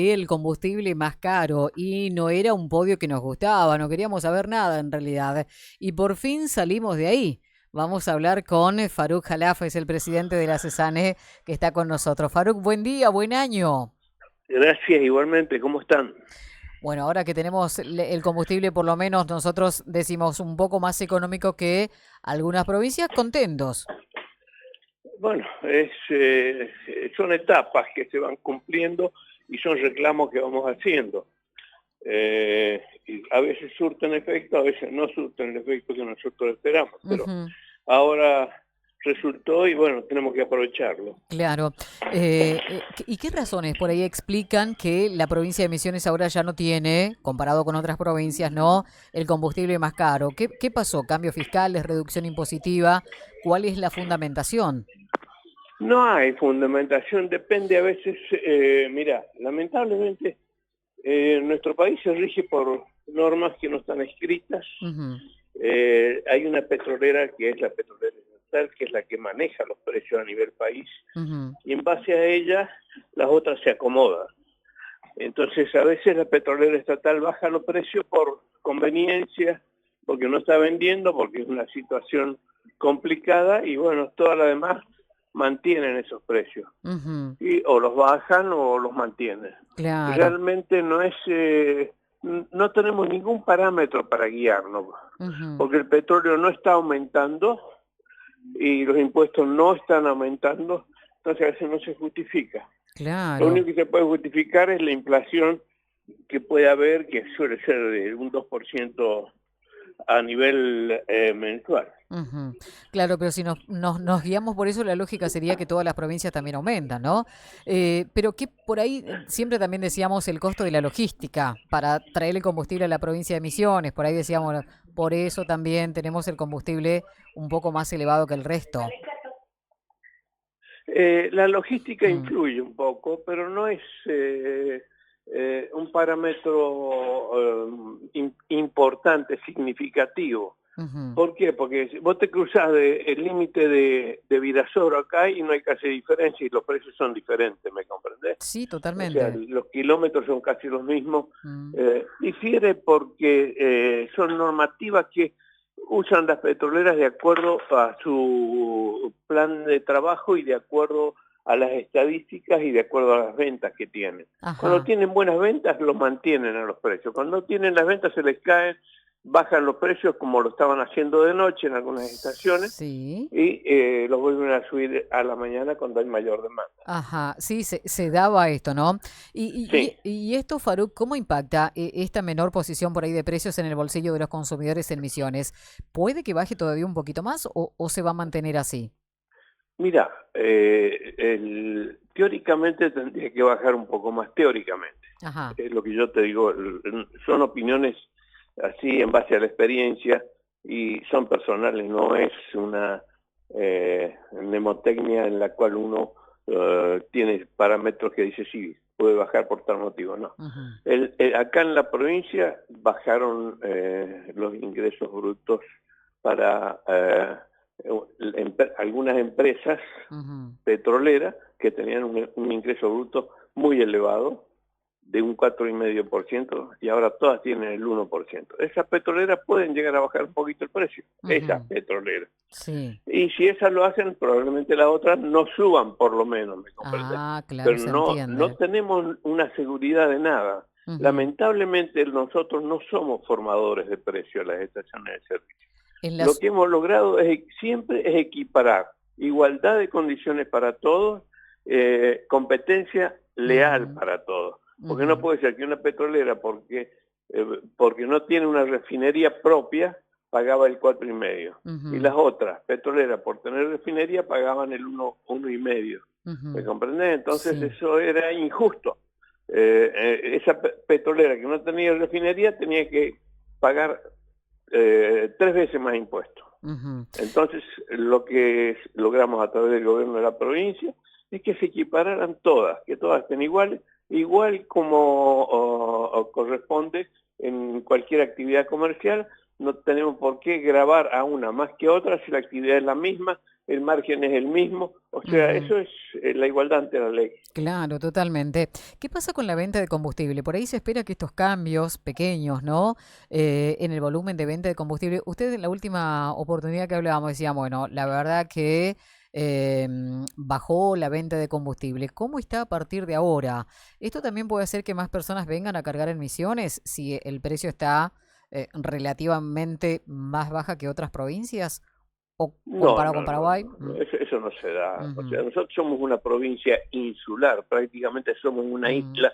El combustible más caro y no era un podio que nos gustaba, no queríamos saber nada en realidad. Y por fin salimos de ahí. Vamos a hablar con Faruk Jalaf, es el presidente de la CESANE que está con nosotros. Faruk, buen día, buen año. Gracias, igualmente, ¿cómo están? Bueno, ahora que tenemos el combustible, por lo menos nosotros decimos un poco más económico que algunas provincias, contentos. Bueno, son etapas que se van cumpliendo y son reclamos que vamos haciendo. Y a veces surten efecto, a veces no surten el efecto que nosotros esperamos, pero Ujú. ahora resultó y bueno, tenemos que aprovecharlo. Claro. ¿Y qué razones por ahí explican que la provincia de Misiones ahora ya no tiene, comparado con otras provincias, ¿no? El combustible más caro. ¿Qué pasó? ¿Cambios fiscales, reducción impositiva? ¿Cuál es la fundamentación? No hay fundamentación, depende a veces, mira, lamentablemente nuestro país se rige por normas que no están escritas. Ujú, Hay una petrolera que es la petrolera estatal, que es la que maneja los precios a nivel país, ujú. y en base a ella las otras se acomodan. Entonces a veces la petrolera estatal baja los precios por conveniencia, porque no está vendiendo, porque es una situación complicada, y bueno, todas las demás mantienen esos precios, Ujú. y o los bajan o los mantienen. Claro. Realmente no tenemos ningún parámetro para guiarnos, Ujú. porque el petróleo no está aumentando y los impuestos no están aumentando, entonces a veces no se justifica. Lo Claro. único que se puede justificar es la inflación que puede haber, que suele ser de un 2% a nivel mensual. Ujú. Claro, pero si nos guiamos por eso, la lógica sería que todas las provincias también aumentan, ¿no? Pero que por ahí siempre también decíamos el costo de la logística para traer el combustible a la provincia de Misiones, por ahí decíamos, por eso también tenemos el combustible un poco más elevado que el resto. La logística Mm, influye un poco, pero no es un parámetro importante, significativo. ujú. ¿Por qué? Porque si vos te cruzás el límite de Virasoro acá y no hay casi diferencia y los precios son diferentes, ¿me comprendés? Sí, O sea, totalmente. los kilómetros son casi los mismos. Mm, Difiere porque son normativas que usan las petroleras de acuerdo a su plan de trabajo y de acuerdo a las estadísticas y de acuerdo a las ventas que tienen. Cuando Ajá. tienen buenas ventas, los mantienen a los precios. Cuando no tienen las ventas, se les caen, bajan los precios como lo estaban haciendo de noche en algunas estaciones Sí. y los vuelven a subir a la mañana cuando hay mayor demanda. Ajá, sí, se daba esto, ¿no? Sí. Y esto, Faruk, ¿cómo impacta esta menor posición por ahí de precios en el bolsillo de los consumidores en Misiones? ¿Puede que baje todavía un poquito más o se va a mantener así? Mira, teóricamente tendría que bajar un poco más, teóricamente. Ajá. Es lo que yo te digo, son opiniones así en base a la experiencia y son personales, no es una mnemotecnia en la cual uno tiene parámetros que dice sí, puede bajar por tal motivo, no. Ujú, Acá en la provincia bajaron los ingresos brutos para algunas empresas ujú. petroleras que tenían un ingreso bruto muy elevado, de un 4,5%, y ahora todas tienen el 1%. Esas petroleras pueden llegar a bajar un poquito el precio, esas Ujú. petroleras. Sí. Y si esas lo hacen, probablemente las otras no suban por lo menos, ¿me comprendes? Ah, claro, Pero se no entiende. tenemos una seguridad de nada. Ujú. Lamentablemente nosotros no somos formadores de precios a las estaciones de servicio. En Lo las... que hemos logrado siempre es equiparar igualdad de condiciones para todos, competencia leal Ujú, para todos. Porque no ujú, puede ser que una petrolera, porque no tiene una refinería propia, pagaba el 4,5. Y ujú. las otras petroleras, por tener refinería, pagaban el 1,5. ¿Me Ujú. comprendés? Entonces Sí. eso era injusto. Esa petrolera que no tenía refinería tenía que pagar 3 veces más impuestos. Ujú. Entonces, lo que logramos a través del gobierno de la provincia es que se equipararan todas, que todas estén iguales, igual como corresponde en cualquier actividad comercial. No tenemos por qué grabar a una más que otra si la actividad es la misma, el margen es el mismo, o sea, Ujú. eso es la igualdad ante la ley. Claro, totalmente. ¿Qué pasa con la venta de combustible? Por ahí se espera que estos cambios pequeños, ¿no? En el volumen de venta de combustible. Usted en la última oportunidad que hablábamos decía, bueno, la verdad que bajó la venta de combustible. ¿Cómo está a partir de ahora? ¿Esto también puede hacer que más personas vengan a cargar en Misiones si el precio está relativamente más baja que otras provincias? ¿O No, comparado con no, no, Paraguay? no, eso no se da. O sea, Ujú, nosotros somos una provincia insular, prácticamente somos una ujú, isla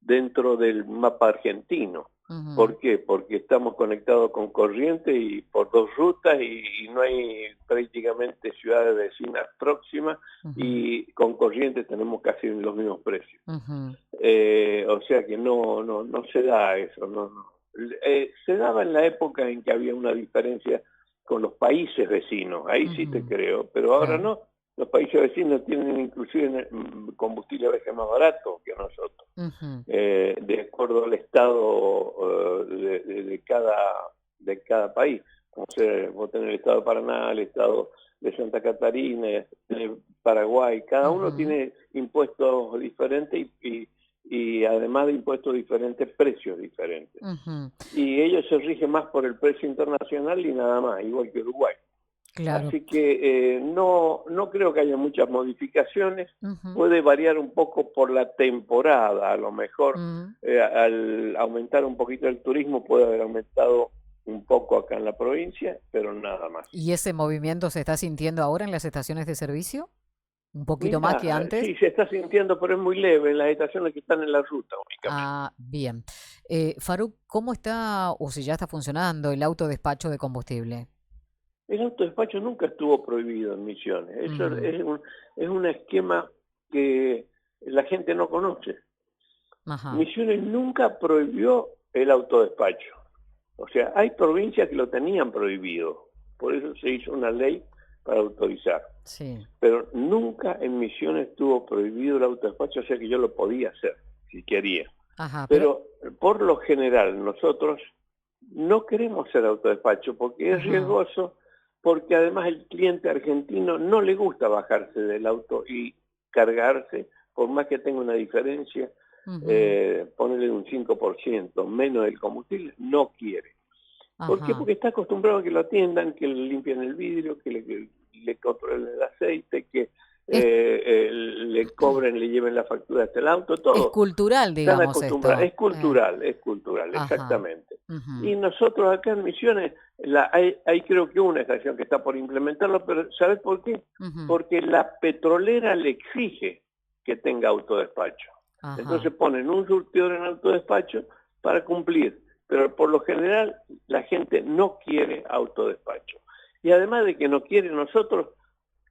dentro del mapa argentino. ujú, ¿Por qué? Porque estamos conectados con Corrientes y por dos rutas y no hay prácticamente ciudades vecinas próximas ujú. y con Corrientes tenemos casi los mismos precios. Ujú, O sea que no se da eso. No. Se daba en la época en que había una diferencia con los países vecinos, ahí sí te ujú, creo, pero ahora claro. no. Los países vecinos tienen inclusive combustible a veces más barato que nosotros, Ujú, de acuerdo al estado de cada país. Como sea, vos tenés el estado de Paraná, el estado de Santa Catarina, de Paraguay, cada uno ujú, tiene impuestos diferentes y además de impuestos diferentes, precios diferentes. ujú, Y ellos se rigen más por el precio internacional y nada más, igual que Uruguay. claro. Así que no creo que haya muchas modificaciones. Ujú, Puede variar un poco por la temporada, a lo mejor mm. al aumentar un poquito el turismo puede haber aumentado un poco acá en la provincia, pero nada más. ¿Y ese movimiento se está sintiendo ahora en las estaciones de servicio? ¿Un poquito más que Mira, antes? sí, se está sintiendo, pero es muy leve en las estaciones que están en la ruta únicamente. Ah, bien. Faruk, ¿cómo está o si ya está funcionando el autodespacho de combustible? El autodespacho nunca estuvo prohibido en Misiones. Eso Ujú, es un esquema que la gente no conoce. ajá, Misiones nunca prohibió el autodespacho. O sea, hay provincias que lo tenían prohibido. Por eso se hizo una ley para autorizar. sí, Pero nunca en Misiones estuvo prohibido el autodespacho, o sea que yo lo podía hacer si quería. ajá, pero, Pero por lo general nosotros no queremos hacer autodespacho porque es ajá, riesgoso, porque además el cliente argentino no le gusta bajarse del auto y cargarse, por más que tenga una diferencia, ujú, ponerle un 5% menos del combustible, no quiere. ¿Por qué? ajá. Porque está acostumbrado a que lo atiendan, que le limpien el vidrio, que le controlen el aceite, que Es, le cobren, le lleven la factura hasta el auto, es todo. cultural, Están digamos acostumbrados, esto. es cultural, Ajá. exactamente. Ujú, Y nosotros acá en Misiones, hay creo que una estación que está por implementarlo, pero ¿sabes por qué? ujú, Porque la petrolera le exige que tenga autodespacho. Entonces ajá. ponen un surtidor en autodespacho para cumplir, pero por lo general la gente no quiere autodespacho. Y además de que no quiere, nosotros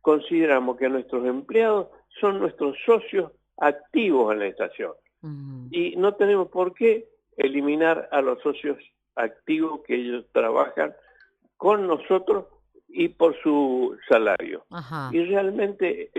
consideramos que nuestros empleados son nuestros socios activos en la estación Ujú, y no tenemos por qué eliminar a los socios activos que ellos trabajan con nosotros y por su salario. ajá. Y realmente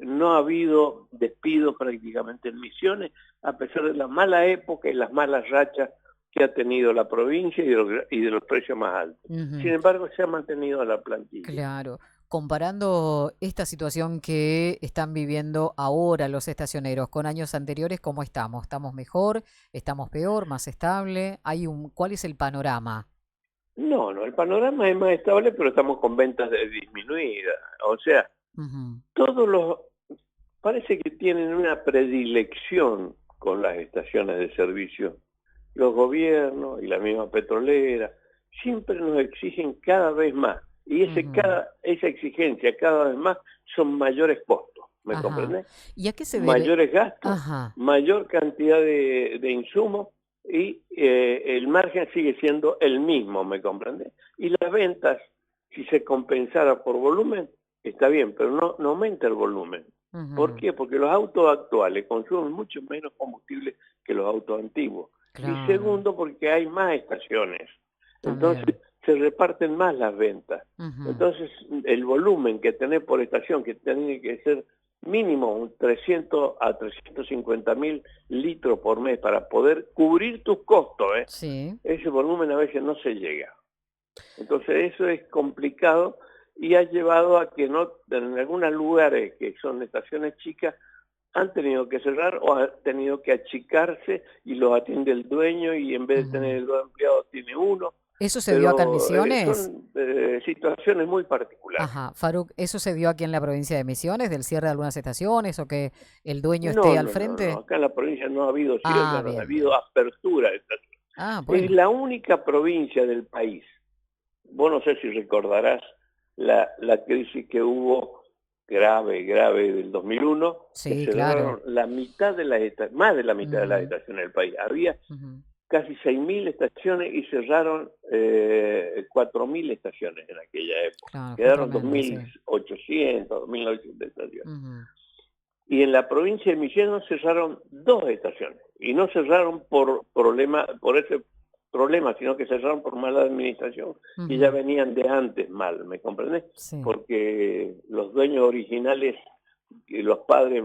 no ha habido despidos prácticamente en Misiones, a pesar de la mala época y las malas rachas que ha tenido la provincia y de los precios más altos. Sin Ujú, embargo, se ha mantenido la plantilla. claro. Comparando esta situación que están viviendo ahora los estacioneros con años anteriores, ¿cómo estamos? ¿Estamos mejor? ¿Estamos peor? ¿Más estable? ¿Cuál es el panorama? No, el panorama es más estable, pero estamos con ventas disminuidas. O sea, Ujú, todos los parece que tienen una predilección con las estaciones de servicio. Los gobiernos y la misma petrolera siempre nos exigen cada vez más. Y ujú, esa exigencia cada vez más son mayores costos. ¿Me ajá. comprendés? ¿Y a qué se debe? Mayores gastos, Ajá. mayor cantidad de insumos y el margen sigue siendo el mismo, ¿me comprendés? Y las ventas, si se compensara por volumen, está bien, pero no aumenta el volumen. ¿Por Ujú, qué? Porque los autos actuales consumen mucho menos combustible que los autos antiguos. Y claro, segundo, porque hay más estaciones. Entonces también. se reparten más las ventas. Ujú, Entonces el volumen que tenés por estación, que tiene que ser mínimo un 300 a 350 mil litros por mes para poder cubrir tus costos, ¿eh? sí. Ese volumen a veces no se llega. Entonces eso es complicado y ha llevado a que no, en algunos lugares que son estaciones chicas, han tenido que cerrar o han tenido que achicarse y los atiende el dueño y en vez de tener Ujú. dos empleados tiene uno, ¿Eso se dio acá en pero Misiones? son situaciones muy particulares. Ajá, Faruk, ¿eso se dio aquí en la provincia de Misiones, del cierre de algunas estaciones o que el dueño esté No, al no, no, no, frente? acá en la provincia no ha habido Ah, cierre, no ha bien, habido bien. apertura de estaciones. Ah, Es bueno. la única provincia del país. Vos no sé si recordarás la crisis que hubo grave del 2001, que Sí, claro. cerraron la mitad de más de la mitad de las Ujú, estaciones del país. Había ujú. casi 6.000 estaciones y cerraron 4.000 estaciones en aquella época. Claro, fue Quedaron tremendo, sí. 2.800, 2.900 estaciones. Ujú, Y en la provincia de Misiones cerraron dos estaciones. Y no cerraron por ese problema, sino que cerraron por mala administración, que ya ujú, venían de antes mal, ¿me comprendés? sí. Porque los dueños originales, que los padres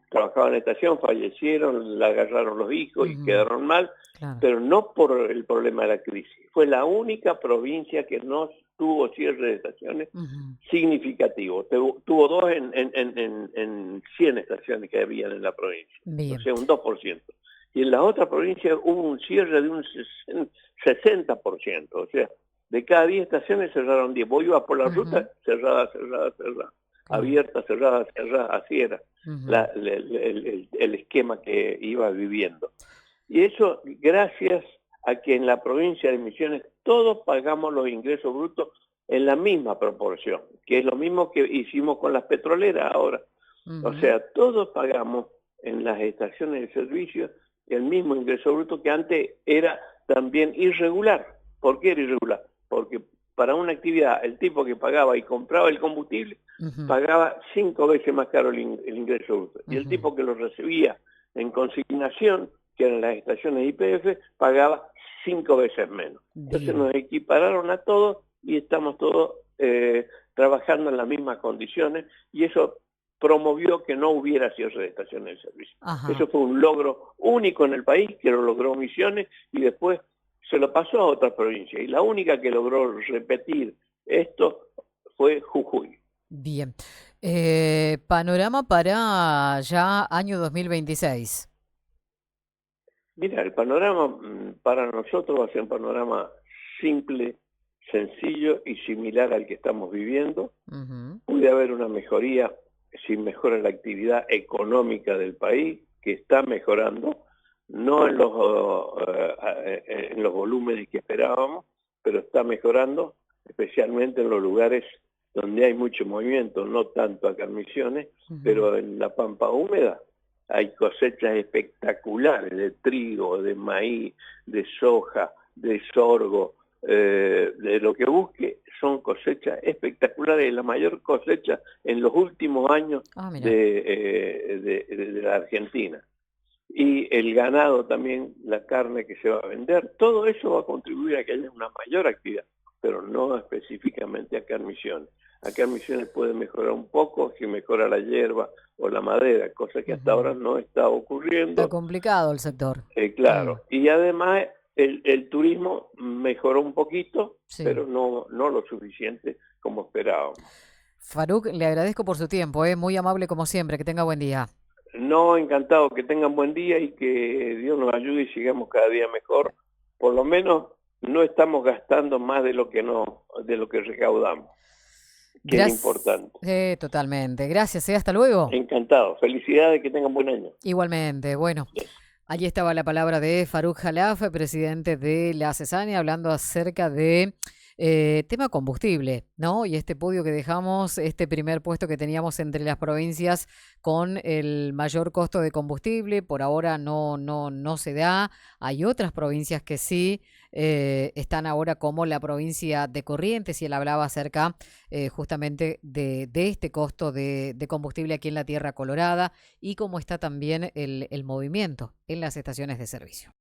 trabajaban en la estación, fallecieron, la agarraron los hijos y Ujú, quedaron mal, claro. pero no por el problema de la crisis. Fue la única provincia que no tuvo cierre de estaciones Ujú, significativo. Tuvo dos en 100 estaciones que habían en la provincia, o bien. sea, un 2%. Y en la otra provincia hubo un cierre de un 60%, o sea, de cada 10 estaciones cerraron 10. Vos ibas por la ruta, Ujú, cerrada, cerrada, cerrada, claro. abierta, cerrada, cerrada, así era Ujú, el esquema que iba viviendo. Y eso gracias a que en la provincia de Misiones todos pagamos los ingresos brutos en la misma proporción, que es lo mismo que hicimos con las petroleras ahora. O ujú, sea, todos pagamos en las estaciones de servicio el mismo ingreso bruto que antes era también irregular. ¿Por qué era irregular? Porque para una actividad el tipo que pagaba y compraba el combustible ujú, pagaba 5 veces más caro el ingreso bruto. Y el ujú. tipo que lo recibía en consignación, que eran las estaciones IPF, pagaba 5 veces menos. Entonces Bien. nos equipararon a todos y estamos todos trabajando en las mismas condiciones y eso promovió que no hubiera cierre de estaciones de servicio. Ajá. Eso fue un logro único en el país, que lo logró Misiones y después se lo pasó a otras provincias. Y la única que logró repetir esto fue Jujuy. Bien. Panorama para ya año 2026. Mira, el panorama para nosotros va a ser un panorama simple, sencillo y similar al que estamos viviendo. Ujú, Puede haber una mejoría si mejora la actividad económica del país, que está mejorando, no en los volúmenes que esperábamos, pero está mejorando, especialmente en los lugares donde hay mucho movimiento, no tanto acá en Misiones, ujú. pero en la Pampa Húmeda hay cosechas espectaculares de trigo, de maíz, de soja, de sorgo, de lo que busque, son cosechas espectaculares, la mayor cosecha en los últimos años Ah, mira. de la Argentina. Y el ganado también, la carne que se va a vender, todo eso va a contribuir a que haya una mayor actividad, pero no específicamente acá en Misiones. Acá en Misiones puede mejorar un poco si mejora la hierba o la madera, cosa que hasta ahora Ujú. no está Está ocurriendo. complicado el sector. Mm, Claro, y además el turismo mejoró un poquito, sí. pero no lo suficiente como esperábamos. Faruk, le agradezco por su tiempo, muy amable como siempre. Que tenga buen día. No, encantado, que tengan buen día y que Dios nos ayude y sigamos cada día mejor. Por lo menos no estamos gastando más de lo que no, de lo que recaudamos, que es lo Gracias. importante. Totalmente. Gracias, hasta luego. Encantado, felicidades, que tengan buen año. Igualmente. Bueno, allí estaba la palabra de Faruk Jalaf, presidente de la CESANI, hablando acerca de tema combustible, ¿no? Y este podio que dejamos, este primer puesto que teníamos entre las provincias con el mayor costo de combustible, por ahora no se da. Hay otras provincias que sí están ahora, como la provincia de Corrientes, y él hablaba acerca justamente de este costo de combustible aquí en la Tierra Colorada y cómo está también el movimiento en las estaciones de servicio.